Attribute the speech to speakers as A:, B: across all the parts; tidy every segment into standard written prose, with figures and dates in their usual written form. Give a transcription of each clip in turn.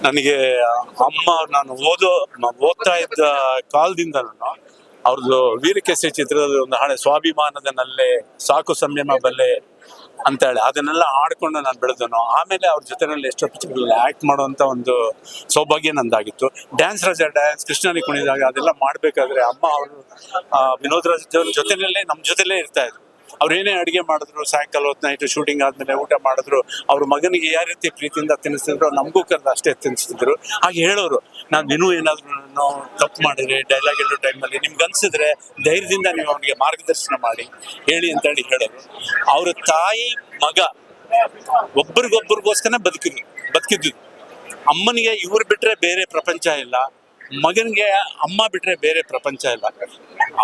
A: ನನಗೆ ಅಮ್ಮ ನಾನು ಓದ್ತಾ ಇದ್ದ ಕಾಲದಿಂದ ಅವ್ರದ್ದು ವೀರಕೇಸರಿ ಚಿತ್ರದ ಒಂದು ಹಾಡೆ ಸ್ವಾಭಿಮಾನದ ನಲ್ಲೆ ಸಾಕು ಸಂಯಮ ಬಲ್ಲೆ ಅಂತ ಹೇಳಿ ಅದನ್ನೆಲ್ಲ ಆಡ್ಕೊಂಡು ನಾನು ಬೆಳೆದನು. ಆಮೇಲೆ ಅವ್ರ ಜೊತೆನಲ್ಲಿ ಎಷ್ಟೋ ಪಿಕ್ಚರ್ಗಳಲ್ಲಿ ಆಕ್ಟ್ ಮಾಡುವಂತ ಒಂದು ಸೌಭಾಗ್ಯ ನಂದಾಗಿತ್ತು. ಡ್ಯಾನ್ಸ್ ರಾಜ ಡ್ಯಾನ್ಸ್ ಕೃಷ್ಣನಿ ಕುಣಿದಾಗ ಅದೆಲ್ಲ ಮಾಡ್ಬೇಕಾದ್ರೆ ಅಮ್ಮ ಅವರು ವಿನೋದ್ ರಾಜ್ ಜೊತೆನಲ್ಲೇ ನಮ್ಮ ಜೊತೆಲೇ ಇರ್ತಾ ಇದ್ರು. ಅವ್ರು ಏನೇ ಅಡುಗೆ ಮಾಡಿದ್ರು, ಸಾಯಂಕಾಲ ಹೊತ್ತು ನೈಟ್ ಶೂಟಿಂಗ್ ಆದ್ಮೇಲೆ ಊಟ ಮಾಡಿದ್ರು, ಅವ್ರ ಮಗನಿಗೆ ಯಾವ ರೀತಿ ಪ್ರೀತಿಯಿಂದ ತಿನ್ನಿಸ್ತಿದ್ರು ನಮಗೂ ಕರೆದು ಅಷ್ಟೇ ತಿನ್ನಿಸ್ತಿದ್ರು. ಹಾಗೆ ಹೇಳೋರು, ನಾನು ಇನ್ನೂ ಏನಾದ್ರು ತಪ್ಪು ಮಾಡಿದ್ರೆ ಡೈಲಾಗ್ ಹೇಳೋ ಟೈಮಲ್ಲಿ ನಿಮ್ಗೆ ಅನ್ಸಿದ್ರೆ ಧೈರ್ಯದಿಂದ ನೀವು ಅವನಿಗೆ ಮಾರ್ಗದರ್ಶನ ಮಾಡಿ ಹೇಳಿ ಅಂತ ಹೇಳಿ ಹೇಳೋರು. ಅವ್ರ ತಾಯಿ ಮಗ ಒಬ್ರಿಗೊಬ್ರಿಗೋಸ್ಕರ ಬದುಕಿದ್ದು. ಅಮ್ಮನಿಗೆ ಇವ್ರು ಬಿಟ್ರೆ ಬೇರೆ ಪ್ರಪಂಚ ಇಲ್ಲ, ಮಗನಿಗೆ ಅಮ್ಮ ಬಿಟ್ರೆ ಬೇರೆ ಪ್ರಪಂಚ ಇಲ್ಲ.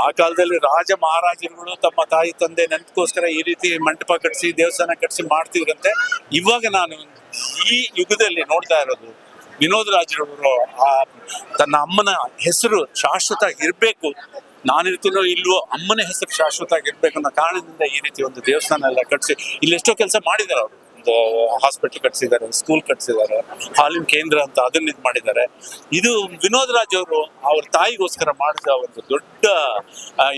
A: ಆ ಕಾಲದಲ್ಲಿ ರಾಜ ಮಹಾರಾಜರುಗಳು ತಮ್ಮ ತಾಯಿ ತಂದೆ ನೆನಪಿಗೋಸ್ಕರ ಈ ರೀತಿ ಮಂಟಪ ಕಟ್ಟಿಸಿ ದೇವಸ್ಥಾನ ಕಟ್ಟಿಸಿ ಮಾಡ್ತಿದ್ರಂತೆ. ಇವಾಗ ನಾನು ಈ ಯುಗದಲ್ಲಿ ನೋಡ್ತಾ ಇರೋದು ವಿನೋದ್ ರಾಜ್ರವರು ತನ್ನ ಅಮ್ಮನ ಹೆಸರು ಶಾಶ್ವತ ಇರಬೇಕು, ನಾನಿರ್ತೀನೋ ಇಲ್ವೋ ಅಮ್ಮನ ಹೆಸರು ಶಾಶ್ವತ ಆಗಿರ್ಬೇಕು ಅನ್ನೋ ಕಾರಣದಿಂದ ಈ ರೀತಿ ಒಂದು ದೇವಸ್ಥಾನ ಎಲ್ಲ ಕಟ್ಟಿಸಿ ಇಲ್ಲಿ ಎಷ್ಟೋ ಕೆಲಸ ಮಾಡಿದ್ದಾರೆ. ಅವರು ಒಂದು ಹಾಸ್ಪಿಟಲ್ ಕಟ್ಸಿದ್ದಾರೆ, ಸ್ಕೂಲ್ ಕಟ್ಸಿದ್ದಾರೆ, ಹಾಲಿನ ಕೇಂದ್ರ ಅಂತ ಅದನ್ನ ಇದು ಮಾಡಿದ್ದಾರೆ. ಇದು ವಿನೋದ್ ರಾಜ್ ಅವರು ಅವ್ರ ತಾಯಿಗೋಸ್ಕರ ಮಾಡಿದ ಒಂದು ದೊಡ್ಡ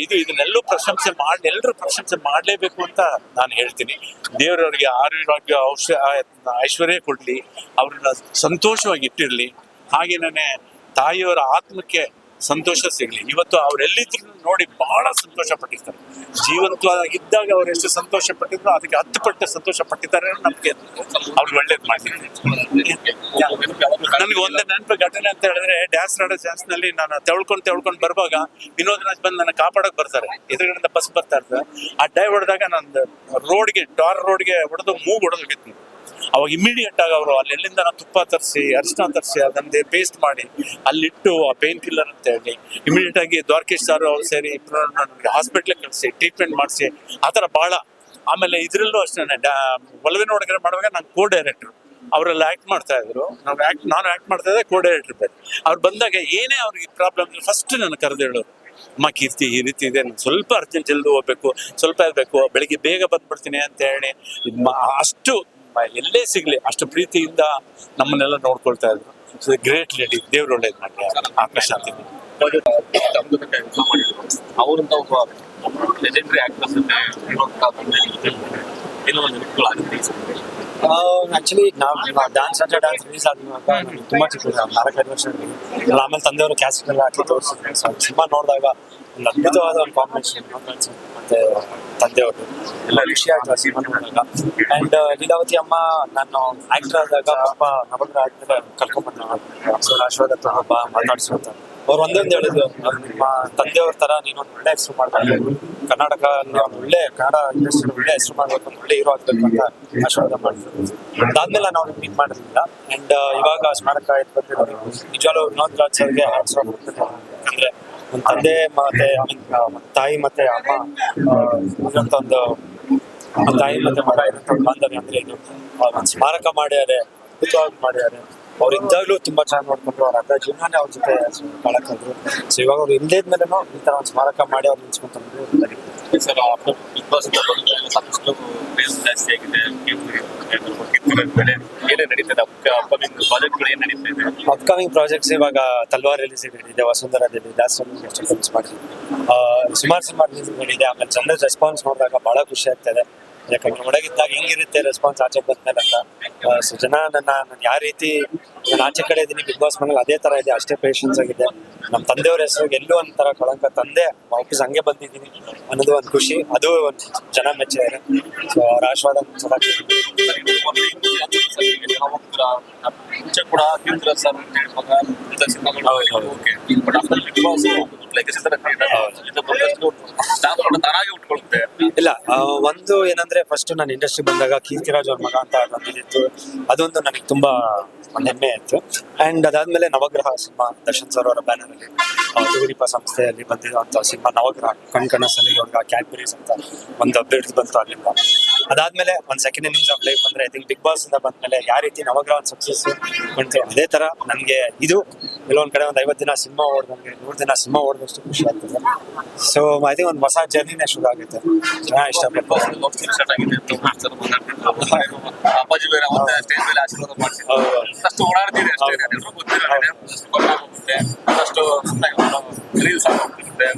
A: ಇದನ್ನೆಲ್ಲರೂ ಎಲ್ಲರೂ ಪ್ರಶಂಸೆ ಮಾಡಲೇಬೇಕು ಅಂತ ನಾನು ಹೇಳ್ತೀನಿ. ದೇವರವ್ರಿಗೆ ಆರೋಗ್ಯ ಐಶ್ವರ್ಯ ಕೊಡ್ಲಿ, ಅವ್ರನ್ನ ಸಂತೋಷವಾಗಿ ಇಟ್ಟಿರ್ಲಿ. ಹಾಗೇನೇ ತಾಯಿಯವರ ಆತ್ಮಕ್ಕೆ ಸಂತೋಷ ಸಿಗ್ಲಿ. ಇವತ್ತು ಅವರೆಲ್ಲಿದ್ರು ನೋಡಿ ಬಹಳ ಸಂತೋಷ ಪಟ್ಟಿರ್ತಾರೆ. ಜೀವಂತವಾಗಿದ್ದಾಗ ಅವ್ರು ಎಷ್ಟು ಸಂತೋಷ ಪಟ್ಟಿದ್ರು ಅದಕ್ಕೆ 10 ಪಟ್ಟು ಸಂತೋಷ ಪಟ್ಟಿದ್ದಾರೆ. ನಮ್ಗೆ ಅವ್ರಿಗೆ ಒಳ್ಳೇದು ಮಾಡಿದ್ರು. ನನಗೆ ಒಂದೇ ನೆನಪು ಘಟನೆ ಅಂತ ಹೇಳಿದ್ರೆ, ಡ್ಯಾನ್ಸ್ ನಲ್ಲಿ ನಾನು ತೆಳ್ಕೊಂಡು ಬರುವಾಗ ವಿನೋದ್ ರಾಜ್ ಬಂದು ನನ್ನ ಕಾಪಾಡಕ್ ಬರ್ತಾರೆ. ಎದುರುಗಡೆಯಿಂದ ಬಸ್ ಬರ್ತಾ ಇರ್ತದೆ. ಆ ಡೈ ಹೊಡೆದಾಗ ನಂದು ಟಾರ್ ರೋಡ್ಗೆ ಹೊಡೆದು ಮೂಗು ಹೊಡೆದೋಗಿತ್ತು. ಅವಾಗ ಇಮಿಡಿಯೇಟ್ ಆಗಿ ಅವರು ಅಲ್ಲೆಲ್ಲಿಂದ ತುಪ್ಪ ತರಿಸಿ ಅರಿಶಿನ ತರಿಸಿ ಅದನ್ನೇ ಪೇಸ್ಟ್ ಮಾಡಿ ಅಲ್ಲಿಟ್ಟು ಆ ಪೇನ್ ಕಿಲ್ಲರ್ ಅಂತ ಹೇಳಿ ಇಮಿಡಿಯೇಟ್ ಆಗಿ ದ್ವಾರಕೇಶ್ ಸರ್ ಅವ್ರು ಸೇರಿ ನನಗೆ ಹಾಸ್ಪಿಟ್ಲಿಗೆ ಕಳಿಸಿ ಟ್ರೀಟ್ಮೆಂಟ್ ಮಾಡಿಸಿ ಆ ಥರ ಭಾಳ. ಆಮೇಲೆ ಇದರಲ್ಲೂ ಅಷ್ಟೇ ಒಲವಿನ ಹುಡುಗರ ಮಾಡುವಾಗ ನಾನು ಕೋ-ಡೈರೆಕ್ಟ್ರು, ಅವರೆಲ್ಲ ಆ್ಯಕ್ಟ್ ಮಾಡ್ತಾ ಇದ್ರು. ನಾನು ಆ್ಯಕ್ಟ್ ಮಾಡ್ತಾ ಇದ್ದೆ, ಕೋ-ಡೈರೆಕ್ಟ್ರ್ ಬೇರೆ. ಅವ್ರು ಬಂದಾಗ ಏನೇ ಅವ್ರಿಗೆ ಪ್ರಾಬ್ಲಮ್ ಫಸ್ಟ್ ನನ್ನ ಕರೆದು ಹೇಳೋರು, ಅಮ್ಮ ಕೀರ್ತಿ ಈ ರೀತಿ ಇದೆ, ನಾನು ಸ್ವಲ್ಪ ಅರ್ಜೆಂಟ್ ಜಲ್ದಿ ಹೋಗ್ಬೇಕು, ಸ್ವಲ್ಪ ಇರಬೇಕು, ಬೆಳಿಗ್ಗೆ ಬೇಗ ಬಂದ್ಬಿಡ್ತೀನಿ ಅಂತ ಹೇಳಿ ಅಷ್ಟು ಎಲ್ಲೇ ಸಿಗ್ಲಿ ಅಷ್ಟು ಪ್ರೀತಿಯಿಂದ ನಮ್ಮನ್ನೆಲ್ಲ ನೋಡ್ಕೊಳ್ತಾ ಇದ್ರು. ಗ್ರೇಟ್ ಲೇಡಿ, ದೇವ್ರು ಒಳ್ಳೇದು ಮಾಡಿ. ಆಕಾಶ ಅಂತ
B: ಅವರಿಂದ ಒಬ್ಬ ಲೆಜೆಂಡರಿ ಆಕ್ಟರ್ಸ್
C: ಆಕ್ಚುಲಿ ನಾವು ಡ್ಯಾನ್ಸ್ ರಿಲೀಸ್ ಆದ್ಮೇಲೆ ತುಂಬಾ ಚಿಕ್ಕ 4-5 ವರ್ಷ ಆಮೇಲೆ ತಂದೆಯವರು ಕ್ಯಾಸೆಟ್ ಎಲ್ಲ ಹಾಕಿ ತೋರಿಸಿದ್ರು. ಸಿನಿಮಾ ನೋಡಿದಾಗ ಒಂದು ಅದ್ಭುತವಾದ ಒಂದು ಕಾಂಬಿನೇಷನ್ ಮತ್ತೆ ತಂದೆಯವರು ಎಲ್ಲ ಖುಷಿ ಆಯ್ತು ಸಿನಿಮಾ ನೋಡಿದಾಗ. ಅಂಡ್ ಲೀಲಾವತಿ ಅಮ್ಮ ನಾನು ಆಕ್ಟರ್ ಆದಾಗ ಪಾಪ ನವಗ್ರಹ ಆದ್ಮೇಲೆ ಕರ್ಕೊಂಡ್ಬಂದ ಆಶೀರ್ವಾದ ತಗೊಂಬ ಮಾತಾಡ್ಸುವಂತ ಅವ್ರು ಒಂದೊಂದು ಹೇಳಿದ್ರು, ನಿಮ್ಮ ತಂದೆಯವ್ರ ತರ ನೀನೊಂದು ಒಳ್ಳೆ ಹೆಸರು ಮಾಡ್ಬೇಕು, ಕರ್ನಾಟಕ ಒಳ್ಳೆ ಕನ್ನಡ ಇಂಡಸ್ಟ್ರಿ ಒಳ್ಳೆ ಹೆಸರು ಮಾಡ್ಬೇಕು, ಒಂದು ಒಳ್ಳೆ ಹೀರೋ ಆಗ್ಬೇಕು ಅಂತ ಆಶೀರ್ವಾದ ಮಾಡಿದ್ರು. ಅದಾದ್ಮೇಲೆ ನಾವು ಮೀಟ್ ಮಾಡಿರ್ಲಿಲ್ಲ. ಅಂಡ್ ಇವಾಗ ಸ್ಮಾರಕ ಬಂದಿರೋದು ನಿಜವಾಗ್ಲೂ ವಿನೋದ್ ರಾಜ್ ಸರ್ಗೆ ಅಂದ್ರೆ ಒಂದು ತಂದೆ ಮತ್ತೆ ತಾಯಿ ಮತ್ತೆ ಅಮ್ಮ ಒಂದು ತಾಯಿ ಮತ್ತೆ ಮಗ ಇರೋ ಬಾಂಧವ್ಯ ಅಂದ್ರೆ ಇದು ಒಂದು ಸ್ಮಾರಕ ಮಾಡ್ಯಾರೆ, ಅದ್ಭುತವಾಗಿ ಮಾಡ್ಯಾರೆ. ಅವ್ರು ಇದ್ದಾಗಲೂ ತುಂಬಾ ಚೆನ್ನಾಗಿ ನೋಡ್ಕೊಂಡ್ರು. ಅವ್ರ ಅರ್ಧ ಜೀವನಾನೇ ಅವ್ರ ಜೊತೆ ಕಳಕಂದ್ರು. ಸೊ ಇವಾಗ ಅವ್ರು ಇಲ್ದೇದ್ಮೇಲೆನೂ ಈ ತರ ಒಂದು ಸ್ಮಾರಕ ಮಾಡಿ ಅವ್ರು ನಿಲ್ಸ್ಕೊಂಡ್ರು.
B: ಸರ್ ಬಿಗ್ ಬಾಸ್ ಸಾಕಷ್ಟು ಜಾಸ್ತಿ ಆಗಿದೆ, ಏನೇ ನಡೀತದೆ ಅಪ್ಕಮಿಂಗ್ ಪ್ರಾಜೆಕ್ಟ್ಗಳು ಏನ್ ನಡೀತಾ ಇದೆ?
C: ಅಪ್ಕಮಿಂಗ್ ಪ್ರಾಜೆಕ್ಟ್ಸ್ ಇವಾಗ ತಲ್ವಾರ್ ರಿಲೀಸ್ ಇದೆ, ವಸುಂಧರಾದಲ್ಲಿ ರಿಲೀಸ್ ಮಾಡಿದ್ವಿ, ಸುಮಾರು ಸಿನಿಮಾ ರಿಲೀಸ್ ಇದೆ. ಆಮೇಲೆ ಜನರ ರೆಸ್ಪಾನ್ಸ್ ನೋಡಿದಾಗ ಬಹಳ ಖುಷಿ ಆಗ್ತದೆ. ಯಾಕಂದ್ರೆ ಒಳಗಿದ್ದಾಗ ಹೆಂಗಿರುತ್ತೆ ರೆಸ್ಪಾನ್ಸ್ ಆಚೆ ಬಂದ್ಮೇಲೆ ಅಂತ. ಸೊ ಜನ ನಾನು ಯಾವ ರೀತಿ ನಾನು ಆಚೆ ಕಡೆ ಇದ್ದೀನಿ ಬಿಗ್ ಬಾಸ್ ಮನೇಲಿ ಅದೇ ತರ ಇದೆ, ಅಷ್ಟೇ ಪೇಷನ್ಸ್ ಆಗಿದೆ. ನಮ್ಮ ತಂದೆಯವ್ರ ಹೆಸರು ಎಲ್ಲೂ ಒಂಥರ ಕಳಂಕ, ತಂದೆ ವಾಪಸ್ ಹಂಗೆ ಬಂದಿದ್ದೀನಿ ಅನ್ನೋದು ಒಂದು ಖುಷಿ, ಅದು ಒಂದು ಜನ ಮೆಚ್ಚಿದ್ದಾರೆ. ಸೊ ಅವ್ರ ಆಶೀರ್ವಾದ
B: ಮುಂಚೆ ಕೂಡ ತಾನಾಗಿ ಉಟ್ಕೊಳ್ಳುತ್ತೆ.
C: ಇಲ್ಲ, ಒಂದು ಏನಂದ್ರೆ ಫಸ್ಟ್ ನಾನು ಇಂಡಸ್ಟ್ರಿ ಬಂದಾಗ ಕೀರ್ತಿರಾಜ್ ಅವ್ರ ಮಗ ಅಂತ ಬಂದಿತ್ತು, ಅದೊಂದು ನನಗೆ ತುಂಬಾ ಒಂದು ಹೆಮ್ಮೆ ಆಯ್ತು. ಅಂಡ್ ಅದಾದ್ಮೇಲೆ ನವಗ್ರಹ ಸಿನಿಮಾ ದರ್ಶನ್ ಸರ್ ಅವರ ಬ್ಯಾನರ್ ಅಲ್ಲಿ ತುಗುದೀಪ ಸಂಸ್ಥೆಯಲ್ಲಿ ಬಂದಿರುವಂತ ಸಿನಿಮಾ ನವಗ್ರಹ ಕಣ್ಕನಸಲ್ಲಿ ಅವ್ರಿಗೆ ಕ್ಯಾಡ್ಬರೀಸ್ ಅಂತ ಒಂದು ಅಪ್ಡೇಟ್ ಬಂತು ಅಲ್ಲಿಂದ. ಅದಾದ್ಮೇಲೆ ಒಂದು ಸೆಕೆಂಡ್ ಇನ್ನಿಂಗ್ಸ್ ಆಫ್ ಲೈಫ್ ಅಂದ್ರೆ ಐ ಥಿಂಕ್ ಬಿಗ್ ಬಾಸ್ ಇಂದ ಬಂದ್ಮೇಲೆ ಯಾವ ರೀತಿ ನವಗ್ರಹ ಸಕ್ಸಸ್ ಬಂತು ಅದೇ ತರ ನನಗೆ ಇದು ಎಲ್ಲೋ ಒಂದ್ ಕಡೆ ಒಂದು 50 ದಿನ ಸಿನಿಮಾ ಓಡ್ದಂಗೆ 100 ದಿನ ಸಿನಿಮಾ ಓಡಿದಷ್ಟು ಖುಷಿ ಆಗ್ತದೆ. ಸೊ ಐ ಥಿಂಕ್ ಒಂದು ಹೊಸ ಜರ್ನಿನೇ ಶುರು ಆಗುತ್ತೆ. ಚೆನ್ನಾಗಿ ಇಷ್ಟಪಟ್ಟು
B: ಸ್ಟಾರ್ಟ್ ಆಗಿದೆ ಅಪ್ಪಾಜಿ ಬೇರೆ ಮತ್ತೆ ಸ್ಟೇಜ್ ಮೇಲೆ ಆಶೀರ್ವಾದ ಮಾಡಿಸಿ
C: ಹೌದು.
B: ಅಷ್ಟು ಓಡಾಡ್ತೀರಿ ಅಷ್ಟೇ ಎಲ್ಲರೂ ಗೊತ್ತಿರುತ್ತೆ ಗೊತ್ತಾಗುತ್ತೆ ಅಷ್ಟು ರೀಲ್ಸ್ ಆಗೋಗ್ತಿರುತ್ತೆ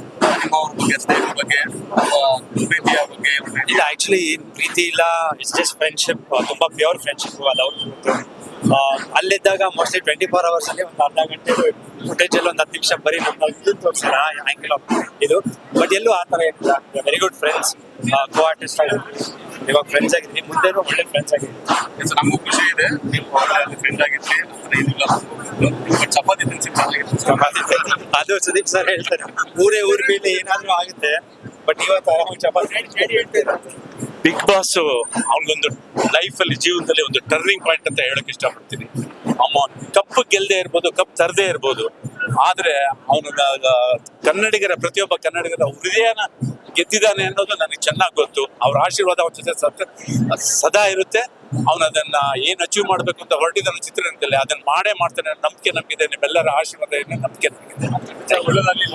B: ನಿಮ್ಮ ಅವ್ರ ಬಗ್ಗೆ ಸ್ನೇಹಿತರ ಬಗ್ಗೆ ಪ್ರೀತಿಯ ಬಗ್ಗೆ
C: ಇಲ್ಲ ಆಕ್ಚುಲಿ ಪ್ರೀತಿ ಇಲ್ಲ, ಇಟ್ಸ್ ಜಸ್ಟ್ ಫ್ರೆಂಡ್ಶಿಪ್, ತುಂಬಾ ಪ್ಯೂರ್ ಫ್ರೆಂಡ್ಶಿಪ್. ಅಲ್ಲಿದ್ದಾಗ ಮೋಸ್ಟ್ಲಿ 24 hours ಅಲ್ಲಿ ಒಂದು ಅರ್ಧ ಗಂಟೆ ಫುಟೇಜ್ ಅಲ್ಲಿ ಒಂದು 10 ನಿಮಿಷ ಬರೀ ನಮ್ಮ ಇದನ್ನ ತೋರಿಸೋಣ ಆಂಗಲ್ ಆಫ್ ಇದು. ಬಟ್ ಎಲ್ಲೂ ಆ ಥರ ಏನಿಲ್ಲ, very good friends, co artist ಆಗಿದ್ವಿ, ಇವಾಗ ಫ್ರೆಂಡ್ಸ್ ಆಗಿದ್ವಿ, ಮುಂದೆನೂ ಒಳ್ಳೆ ಫ್ರೆಂಡ್ಸ್ ಆಗಿದ್ವಿ.
B: ನಮಗೂ ಖುಷಿ ಇದೆ ನೀವು ಫ್ರೆಂಡ್ ಆಗಿದ್ರಿ ಏನಿಲ್ಲ ಬಟ್ ಚಪಾತಿ ತಿನ್ಸಿ ಚೆನ್ನಾಗಿತ್ತು
C: ಅದು ಸುದೀಪ್ ಸರ್ ಹೇಳ್ತಾರೆ, ಊರೇ ಊರ್ ಮೇಲೆ ಏನಾದ್ರೂ ಆಗುತ್ತೆ, ಬಟ್ ಇವತ್ತು ಆರಾಮಾಗಿ ಚಪಾತಿ
A: ಬಿಗ್ ಬಾಸ್ ಅವನಿಗೊಂದು ಲೈಫಲ್ಲಿ ಜೀವನದಲ್ಲಿ ಒಂದು ಟರ್ನಿಂಗ್ ಪಾಯಿಂಟ್ ಅಂತ ಹೇಳಕ್ ಇಷ್ಟಪಡ್ತೀನಿ. ಅಮ್ಮ ಕಪ್ ಗೆಲ್ಲದೆ ಇರ್ಬೋದು, ಕಪ್ ತರದೇ ಇರ್ಬೋದು, ಆದ್ರೆ ಅವನು ಕನ್ನಡಿಗರ ಪ್ರತಿಯೊಬ್ಬ ಕನ್ನಡಿಗರ ಹೃದಯನ ಗೆದ್ದಿದ್ದಾನೆ ಅನ್ನೋದು ನನಗೆ ಚೆನ್ನಾಗಿ ಗೊತ್ತು. ಅವ್ರ ಆಶೀರ್ವಾದ ಅವನ ಜೊತೆ ಸದಾ ಇರುತ್ತೆ. ಅವನು ಅದನ್ನ ಏನ್ ಅಚೀವ್ ಮಾಡ್ಬೇಕು ಅಂತ ಹೊರಟಿದ್ದಾನೆ ಚಿತ್ರರಂಗದಲ್ಲಿ, ಅದನ್ನ ಮಾಡೇ ಮಾಡ್ತಾನೆ ನಂಬಿಕೆ ನಮಗಿದೆ. ನಿಮ್ಮೆಲ್ಲರ ಆಶೀರ್ವಾದ ನಂಬಿಕೆ ನಮಗಿದೆ.
B: ಒಳ್ಳೆದಾಗಲಿ